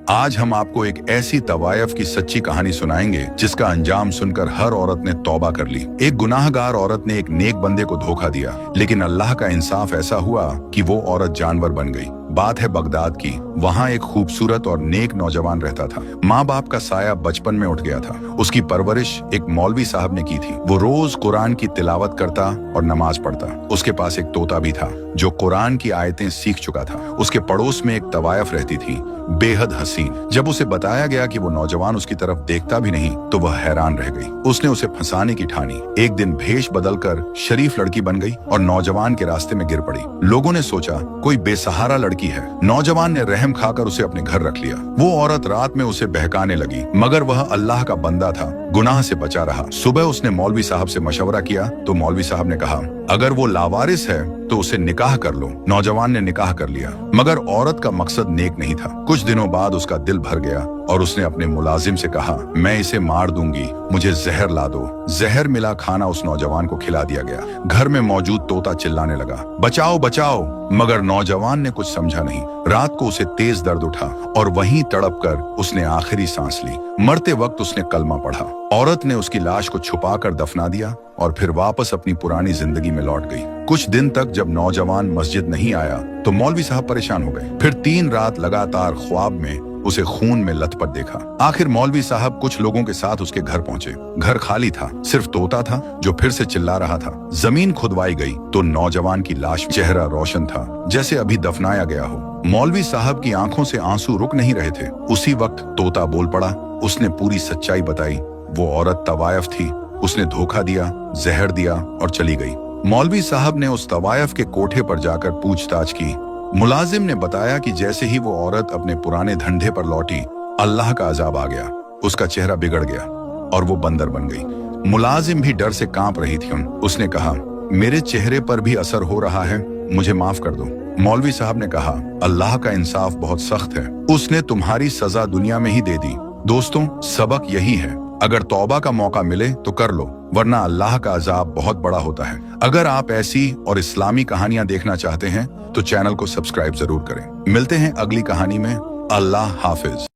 आज हम आपको एक ऐसी तवायफ की सच्ची कहानी सुनाएंगे जिसका अंजाम सुनकर हर औरत ने तौबा कर ली। एक गुनाहगार औरत ने एक नेक बंदे को धोखा दिया, लेकिन अल्लाह का इंसाफ ऐसा हुआ कि वो औरत जानवर बन गई। बात है बगदाद की। वहाँ एक खूबसूरत और नेक नौजवान रहता था। माँ बाप का साया बचपन में उठ गया था। उसकी परवरिश एक मौलवी साहब ने की थी। वो रोज कुरान की तिलावत करता और नमाज पढ़ता। उसके पास एक तोता भी था जो कुरान की आयतें सीख चुका था। उसके पड़ोस में एक तवायफ रहती थी, बेहद हसीन। जब उसे बताया गया कि वो नौजवान उसकी तरफ देखता भी नहीं तो वह हैरान रह गई। उसने उसे फंसाने की ठानी। एक दिन भेष बदलकर शरीफ लड़की बन गई और नौजवान के रास्ते में गिर पड़ी। लोगों ने सोचा कोई बेसहारा लड़की है। नौजवान ने रहम खाकर उसे अपने घर रख लिया। वो औरत रात में उसे बहकाने लगी, मगर वह अल्लाह का बंदा था, गुनाह से बचा रहा। सुबह उसने मौलवी साहब से मशवरा किया तो मौलवी साहब ने कहा, अगर वो लावारिस है तो उसे निकाह कर लो। नौजवान ने निकाह कर लिया, मगर औरत का मकसद नेक नहीं था। कुछ दिनों बाद उसका दिल भर गया और उसने अपने मुलाजिम से कहा, मैं इसे मार दूंगी, मुझे जहर ला दो। जहर मिला खाना उस नौजवान को खिला दिया गया। घर में मौजूद तोता चिल्लाने लगा, बचाओ बचाओ, मगर नौजवान ने कुछ समझा नहीं। रात को उसे तेज दर्द उठा और वहीं तड़प कर उसने आखिरी सांस ली। मरते वक्त उसने कलमा पढ़ा। औरत ने उसकी लाश को छुपाकर दफना दिया और फिर वापस अपनी पुरानी जिंदगी में लौट गई। कुछ दिन तक जब नौजवान मस्जिद नहीं आया तो मौलवी साहब परेशान हो गए। फिर 3 रात लगातार ख्वाब में उसे खून में लथपथ देखा। आखिर मौलवी साहब कुछ लोगों के साथ उसके घर पहुंचे। घर खाली था, सिर्फ तोता था जो फिर से चिल्ला रहा था। जमीन खुदवाई गई तो नौजवान की लाश, चेहरा रोशन था जैसे अभी दफनाया गया हो। मौलवी साहब की आंखों से आंसू रुक नहीं रहे थे। उसी वक्त तोता बोल पड़ा। उसने पूरी सच्चाई बताई। वो औरत तवायफ थी, उसने धोखा दिया, जहर दिया और चली गई। मौलवी साहब ने उस तवायफ के कोठे पर जाकर पूछताछ की। मुलाजिम ने बताया कि जैसे ही वो औरत अपने पुराने धंधे पर लौटी, अल्लाह का अजाब आ गया। उसका चेहरा बिगड़ गया और वो बंदर बन गई। मुलाजिम भी डर से कांप रही थी। उसने कहा, मेरे चेहरे पर भी असर हो रहा है, मुझे माफ कर दो। मौलवी साहब ने कहा, अल्लाह का इंसाफ बहुत सख्त है, उसने तुम्हारी सजा दुनिया में ही दे दी। दोस्तों, सबक यही है, अगर तौबा का मौका मिले तो कर लो, वरना अल्लाह का अजाब बहुत बड़ा होता है। अगर आप ऐसी और इस्लामी कहानियां देखना चाहते हैं तो चैनल को सब्सक्राइब जरूर करें। मिलते हैं अगली कहानी में। अल्लाह हाफिज।